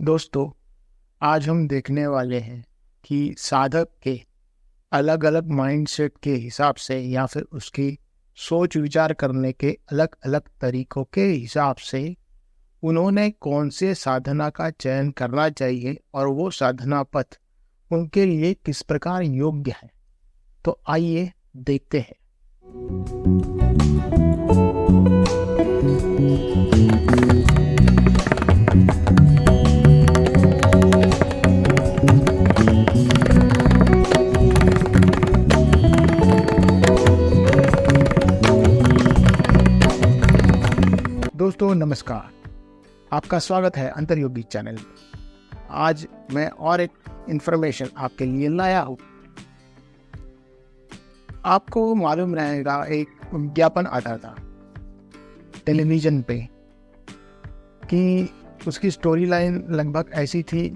दोस्तों, आज हम देखने वाले हैं कि साधक के अलग अलग माइंडसेट के हिसाब से या फिर उसकी सोच विचार करने के अलग अलग तरीकों के हिसाब से उन्होंने कौन से साधना का चयन करना चाहिए और वो साधना पथ उनके लिए किस प्रकार योग्य है। तो आइए देखते हैं। दोस्तों नमस्कार, आपका स्वागत है अंतर्योगी चैनल में। आज मैं और एक इन्फॉर्मेशन आपके लिए लाया हूँ। आपको मालूम रहेगा, एक विज्ञापन आता था टेलीविजन पे कि उसकी स्टोरी लाइन लगभग ऐसी थी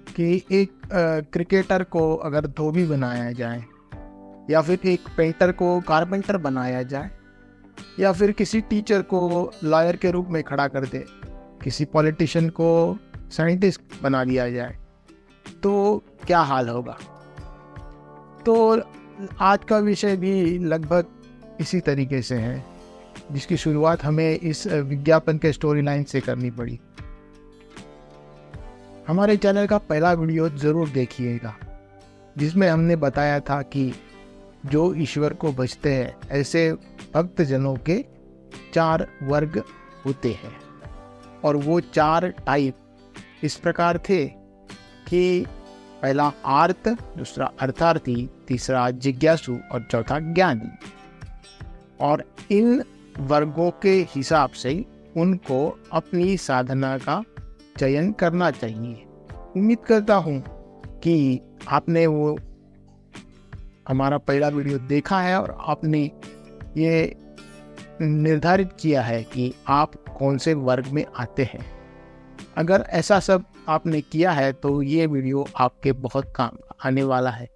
कि एक क्रिकेटर को अगर धोबी बनाया जाए, या फिर एक पेंटर को कारपेंटर बनाया जाए, या फिर किसी टीचर को लॉयर के रूप में खड़ा कर दे, किसी पॉलिटिशियन को साइंटिस्ट बना दिया जाए, तो क्या हाल होगा। तो आज का विषय भी लगभग इसी तरीके से है, जिसकी शुरुआत हमें इस विज्ञापन के स्टोरी लाइन से करनी पड़ी। हमारे चैनल का पहला वीडियो ज़रूर देखिएगा, जिसमें हमने बताया था कि जो ईश्वर को भजते हैं ऐसे भक्त जनों के 4 वर्ग होते हैं, और वो 4 टाइप इस प्रकार थे कि पहला आर्त, दूसरा अर्थार्थी, तीसरा जिज्ञासु और चौथा ज्ञानी। और इन वर्गों के हिसाब से उनको अपनी साधना का चयन करना चाहिए। उम्मीद करता हूँ कि आपने वो हमारा पहला वीडियो देखा है और आपने ये निर्धारित किया है कि आप कौन से वर्ग में आते हैं। अगर ऐसा सब आपने किया है तो ये वीडियो आपके बहुत काम आने वाला है,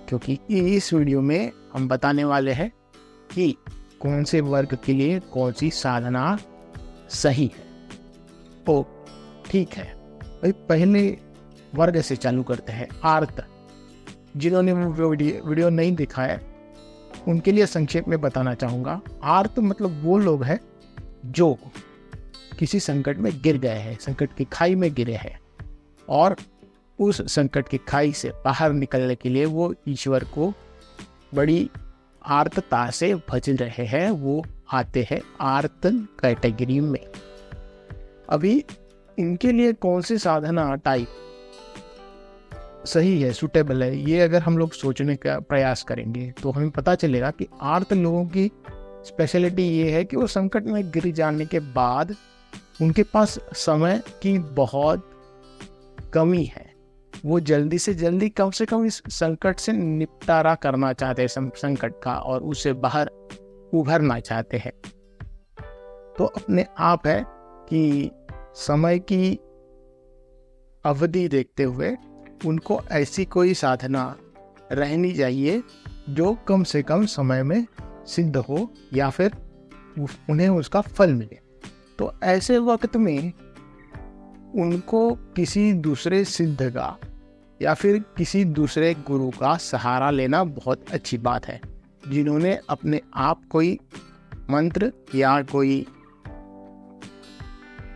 क्योंकि इस वीडियो में हम बताने वाले हैं कि कौन से वर्ग के लिए कौन सी साधना सही है। ओ ठीक है भाई, पहले वर्ग से चालू करते हैं। आर्त। जिन्होंने वो वीडियो नहीं देखा है उनके लिए संक्षेप में बताना चाहूँगा। आर्त मतलब वो लोग हैं जो किसी संकट में गिर गए हैं, संकट की खाई में गिरे हैं, और उस संकट की खाई से बाहर निकलने के लिए वो ईश्वर को बड़ी आर्तता से भज रहे हैं। वो आते हैं आर्त कैटेगरी में। अभी इनके लिए कौन सी साधना टाइप सही है, सूटेबल है, ये अगर हम लोग सोचने का प्रयास करेंगे तो हमें पता चलेगा कि आर्त लोगों की स्पेशलिटी ये है कि वो संकट में गिर जाने के बाद उनके पास समय की बहुत कमी है। वो जल्दी से जल्दी कम से कम इस संकट से निपटारा करना चाहते हैं, संकट का, और उससे बाहर उभरना चाहते हैं। तो अपने आप है कि समय की अवधि देखते हुए उनको ऐसी कोई साधना रहनी चाहिए जो कम से कम समय में सिद्ध हो या फिर उन्हें उसका फल मिले। तो ऐसे वक्त में उनको किसी दूसरे सिद्ध का या फिर किसी दूसरे गुरु का सहारा लेना बहुत अच्छी बात है, जिन्होंने अपने आप कोई मंत्र या कोई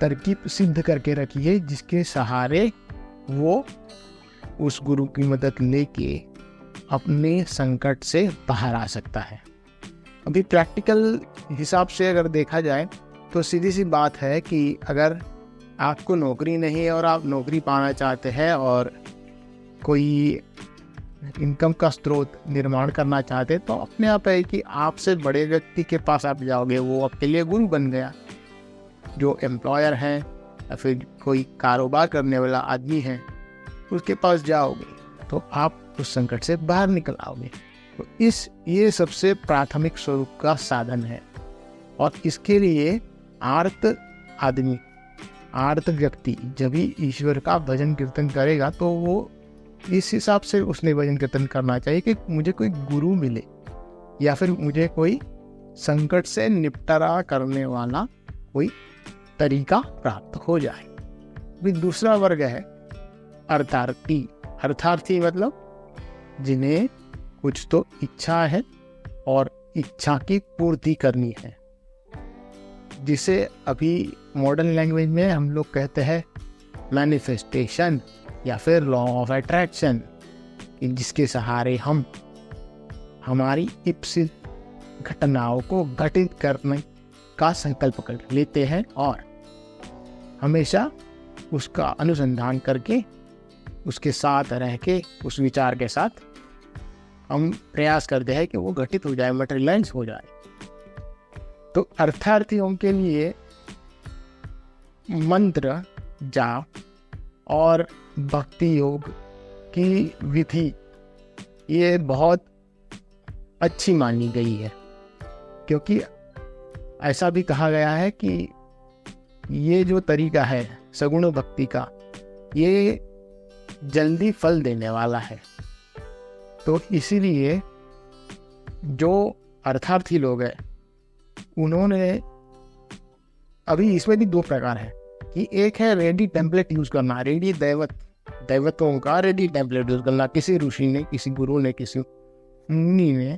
तरकीब सिद्ध करके रखी है, जिसके सहारे वो उस गुरु की मदद लेके अपने संकट से बाहर आ सकता है। अभी प्रैक्टिकल हिसाब से अगर देखा जाए तो सीधी सी बात है कि अगर आपको नौकरी नहीं है और आप नौकरी पाना चाहते हैं और कोई इनकम का स्रोत निर्माण करना चाहते हैं, तो अपने आप है कि आपसे बड़े व्यक्ति के पास आप जाओगे, वो आपके लिए गुरु बन गया। जो एम्प्लॉयर है या फिर कोई कारोबार करने वाला आदमी है, उसके पास जाओगे तो आप उस संकट से बाहर निकल आओगे। तो ये सबसे प्राथमिक स्वरूप का साधन है, और इसके लिए आर्त आदमी, आर्त व्यक्ति जब भी ईश्वर का भजन कीर्तन करेगा तो वो इस हिसाब से उसने भजन कीर्तन करना चाहिए कि मुझे कोई गुरु मिले या फिर मुझे कोई संकट से निपटारा करने वाला कोई तरीका प्राप्त हो जाए। भी दूसरा वर्ग है अर्थार्थी। अर्थार्थी मतलब जिन्हें कुछ तो इच्छा है और इच्छा की पूर्ति करनी है, जिसे अभी मॉडर्न लैंग्वेज में हम लोग कहते हैं मैनिफेस्टेशन या फिर लॉ ऑफ अट्रैक्शन, जिसके सहारे हम हमारी इप्सित घटनाओं को घटित करने का संकल्प कर लेते हैं और हमेशा उसका अनुसंधान करके उसके साथ रह के उस विचार के साथ हम प्रयास करते हैं कि वो घटित हो जाए, मटेरियलाइज हो जाए। तो अर्थार्थियों के लिए मंत्र, जाप और भक्ति योग की विधि ये बहुत अच्छी मानी गई है, क्योंकि ऐसा भी कहा गया है कि ये जो तरीका है सगुण भक्ति का, ये जल्दी फल देने वाला है। तो इसीलिए जो अर्थार्थी लोग हैं उन्होंने, अभी इसमें भी दो प्रकार है कि एक है रेडी टेम्पलेट यूज करना, रेडी दैवतों का रेडी टेम्पलेट यूज करना। किसी ऋषि ने, किसी गुरु ने, किसी मुनि ने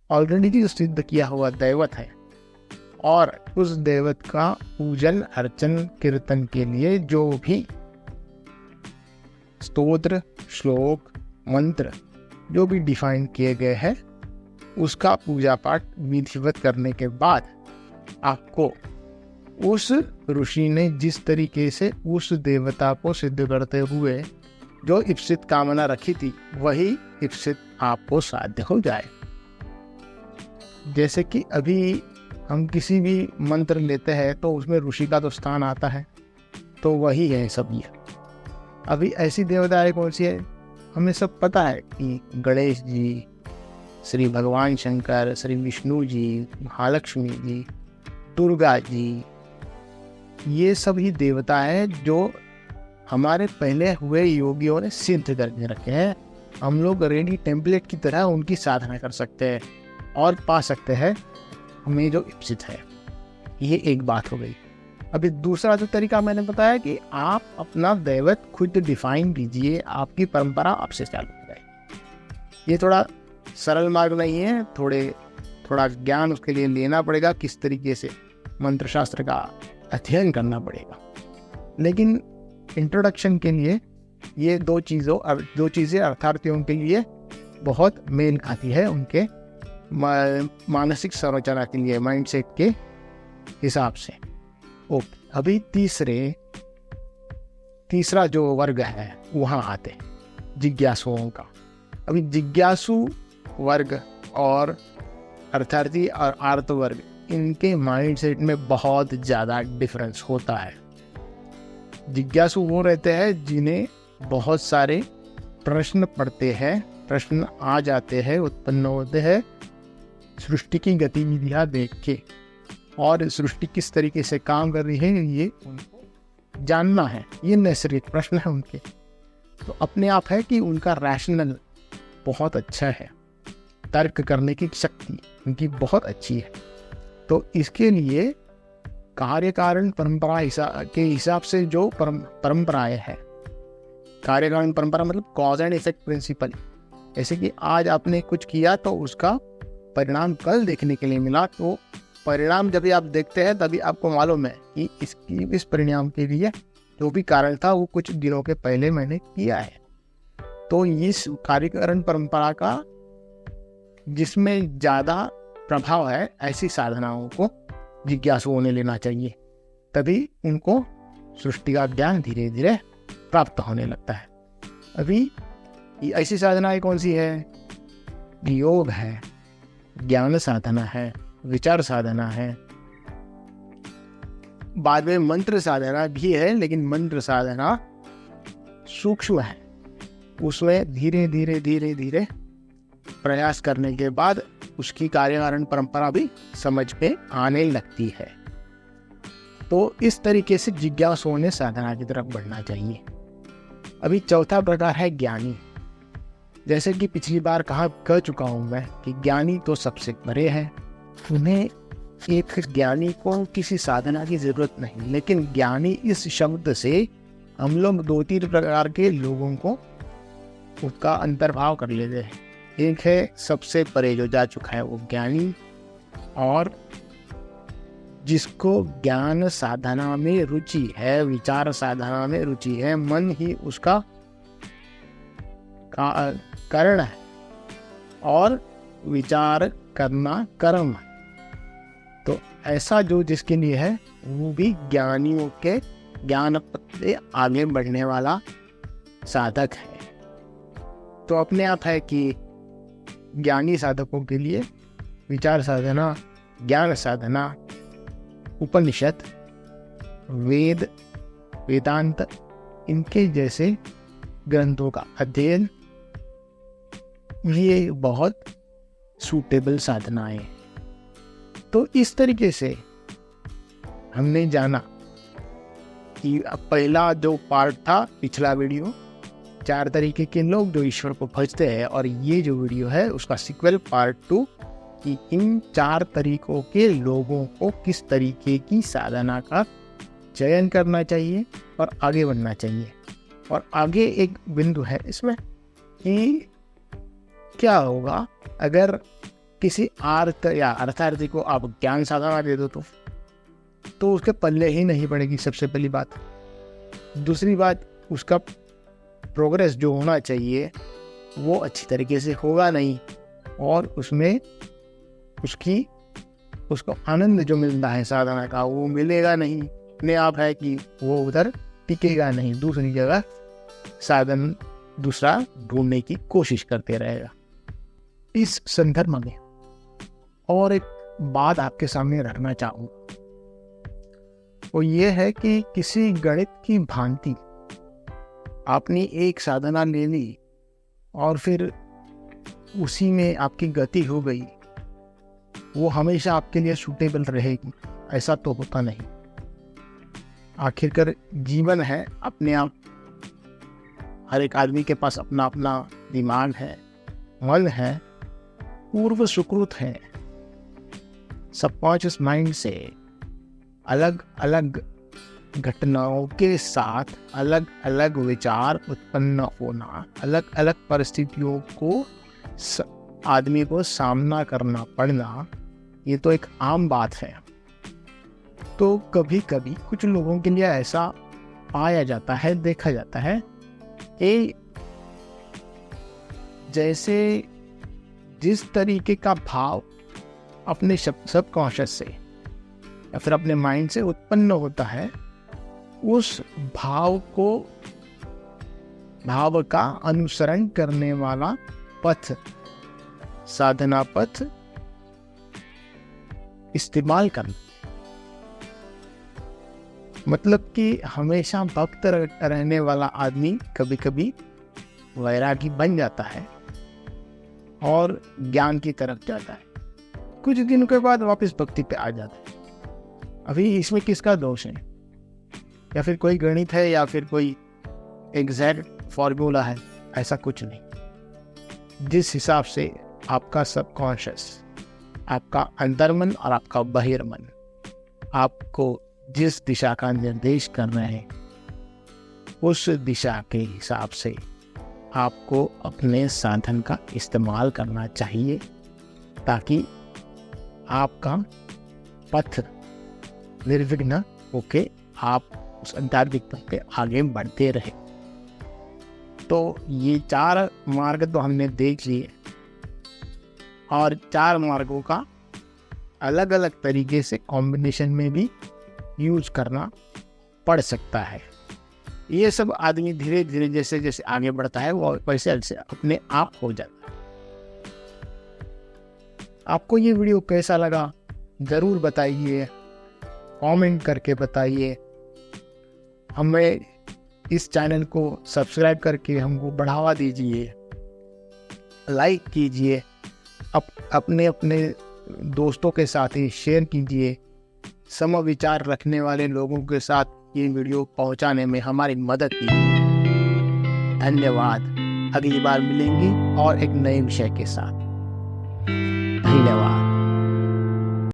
ऑलरेडी सिद्ध किया हुआ दैवत है और उस दैवत का पूजन अर्चन कीर्तन के लिए जो भी स्तोत्र, श्लोक, मंत्र जो भी डिफाइन किए गए हैं उसका पूजा पाठ विधिवत करने के बाद आपको उस ऋषि ने जिस तरीके से उस देवता को सिद्ध करते हुए जो इप्सित कामना रखी थी वही इप्सित आपको साध्य हो जाए। जैसे कि अभी हम किसी भी मंत्र लेते हैं तो उसमें ऋषि का तो स्थान आता है, तो वही है सब ये। अभी ऐसी देवताएं कौन सी है हमें सब पता है कि गणेश जी, श्री भगवान शंकर, श्री विष्णु जी, महालक्ष्मी जी, दुर्गा जी, ये सभी देवता हैं जो हमारे पहले हुए योगियों ने सिद्ध करके रखे हैं। हम लोग रेडी टेम्पलेट की तरह उनकी साधना कर सकते हैं और पा सकते हैं हमें जो इप्सित है। ये एक बात हो गई। अभी दूसरा जो तरीका मैंने बताया कि आप अपना दैवत खुद डिफाइन कीजिए, आपकी परंपरा आपसे चालू हो जाए। ये थोड़ा सरल मार्ग नहीं है, थोड़ा ज्ञान उसके लिए लेना पड़ेगा, किस तरीके से मंत्र शास्त्र का अध्ययन करना पड़ेगा। लेकिन इंट्रोडक्शन के लिए ये दो चीज़ें अर्थार्थियों के लिए बहुत मेल खाती है, उनके मानसिक संरचना के लिए, माइंडसेट के हिसाब से। ओके, अभी तीसरा जो वर्ग है वहाँ आते जिज्ञासुओं का। अभी जिज्ञासु वर्ग और अर्थार्थी और आर्त वर्ग, इनके माइंडसेट में बहुत ज़्यादा डिफरेंस होता है। जिज्ञासु वो रहते हैं जिन्हें बहुत सारे प्रश्न पढ़ते हैं, प्रश्न आ जाते हैं, उत्पन्न होते हैं सृष्टि की गतिविधियाँ देख के, और सृष्टि किस तरीके से काम कर रही है ये उनको जानना है। ये नैसर्गिक प्रश्न है उनके। तो अपने आप है कि उनका रैशनल बहुत अच्छा है, तर्क करने की शक्ति उनकी बहुत अच्छी है। तो इसके लिए कार्य कारण परंपरा के हिसाब से जो परंपराएं हैं, कार्य कारण परंपरा मतलब कॉज एंड इफेक्ट प्रिंसिपल। जैसे कि आज आपने कुछ किया तो उसका परिणाम कल देखने के लिए मिला, तो परिणाम जब भी आप देखते हैं तभी आपको मालूम है कि इस परिणाम के लिए जो भी कारण था वो कुछ दिनों के पहले मैंने किया है। तो इस कार्यकरण परंपरा का जिसमें ज़्यादा प्रभाव है, ऐसी साधनाओं को जिज्ञासुओं ने लेना चाहिए, तभी उनको सृष्टि का ज्ञान धीरे धीरे प्राप्त होने लगता है। अभी ऐसी साधनाएं कौन सी है? योग है, ज्ञान साधना है, विचार साधना है, बाद में मंत्र साधना भी है, लेकिन मंत्र साधना सूक्ष्म है। उसमें धीरे धीरे धीरे धीरे प्रयास करने के बाद उसकी कार्यकारण परंपरा भी समझ में आने लगती है। तो इस तरीके से जिज्ञासुओं ने साधना की तरफ बढ़ना चाहिए। अभी चौथा प्रकार है ज्ञानी। जैसे कि पिछली बार कह चुका हूं मैं कि ज्ञानी तो सबसे परे है। उन्हें एक ज्ञानी को किसी साधना की जरूरत नहीं, लेकिन ज्ञानी इस शब्द से हम लोग 2-3 प्रकार के लोगों को उसका अंतर्भाव कर लेते हैं। एक है सबसे परे जो जा चुका है, वो ज्ञानी, और जिसको ज्ञान साधना में रुचि है, विचार साधना में रुचि है, मन ही उसका कारण है और विचार करना कर्म है। तो ऐसा जो जिसके लिए है वो भी ज्ञानियों के ज्ञान पथ से आगे बढ़ने वाला साधक है। तो अपने आप है कि ज्ञानी साधकों के लिए विचार साधना, ज्ञान साधना, उपनिषद, वेद, वेदांत, इनके जैसे ग्रंथों का अध्ययन ये बहुत सूटेबल साधनाएं। तो इस तरीके से हमने जाना कि पहला जो पार्ट था, पिछला वीडियो, 4 तरीके के लोग जो ईश्वर को भजते हैं, और ये जो वीडियो है उसका सीक्वल पार्ट 2 कि इन 4 तरीकों के लोगों को किस तरीके की साधना का चयन करना चाहिए और आगे बढ़ना चाहिए। और आगे एक बिंदु है इसमें कि क्या होगा अगर किसी आर्त या अर्थार्थी को आप ज्ञान साधना दे दो तो उसके पल्ले ही नहीं पड़ेगी, सबसे पहली बात। दूसरी बात, उसका प्रोग्रेस जो होना चाहिए वो अच्छी तरीके से होगा नहीं, और उसमें उसको आनंद जो मिलता है साधना का वो मिलेगा नहीं। अपने आप है कि वो उधर टिकेगा नहीं, दूसरी जगह साधन दूसरा ढूंढने की कोशिश करते रहेगा। इस संदर्भ में और एक बात आपके सामने रखना चाहूँगा, वो ये है कि किसी गणित की भांति आपने एक साधना ले ली और फिर उसी में आपकी गति हो गई, वो हमेशा आपके लिए सूटेबल रहेगी, ऐसा तो होता नहीं। आखिरकार जीवन है, अपने आप हर एक आदमी के पास अपना अपना दिमाग है, मन है, पूर्व सुकृत है, सबकॉन्शियस माइंड से अलग अलग घटनाओं के साथ अलग अलग विचार उत्पन्न होना, अलग अलग परिस्थितियों को आदमी को सामना करना पड़ना, ये तो एक आम बात है। तो कभी कभी कुछ लोगों के लिए ऐसा पाया जाता है, देखा जाता है कि जैसे जिस तरीके का भाव अपने सबकॉन्शियस से या फिर अपने माइंड से उत्पन्न होता है, उस भाव का अनुसरण करने वाला पथ, साधना पथ इस्तेमाल करना। मतलब कि हमेशा भक्त रहने वाला आदमी कभी कभी वैरागी बन जाता है और ज्ञान की तरफ जाता है, कुछ दिनों के बाद वापस भक्ति पे आ जाता है। अभी इसमें किसका दोष है? या फिर कोई गणित है या फिर कोई एग्जैक्ट फॉर्मूला है? ऐसा कुछ नहीं। जिस हिसाब से आपका सबकॉन्शियस, आपका अंतर्मन और आपका बहिर्मन आपको जिस दिशा का निर्देश कर रहे हैं, उस दिशा के हिसाब से आपको अपने साधन का इस्तेमाल करना चाहिए, ताकि आपका पथ निर्विघ्न होके आप उस आध्यात्मिक पथ पे आगे बढ़ते रहे। तो ये 4 मार्ग तो हमने देख लिए, और 4 मार्गों का अलग अलग तरीके से कॉम्बिनेशन में भी यूज करना पड़ सकता है। ये सब आदमी धीरे धीरे जैसे जैसे आगे बढ़ता है वो वैसे वैसे अपने आप हो जाता है। आपको ये वीडियो कैसा लगा ज़रूर बताइए, कमेंट करके बताइए। हमें इस चैनल को सब्सक्राइब करके हमको बढ़ावा दीजिए, लाइक कीजिए, अपने अपने दोस्तों के साथ ही शेयर कीजिए। समविचार रखने वाले लोगों के साथ ये वीडियो पहुंचाने में हमारी मदद कीजिए। धन्यवाद। अगली बार मिलेंगे और एक नए विषय के साथ। धन्यवाद।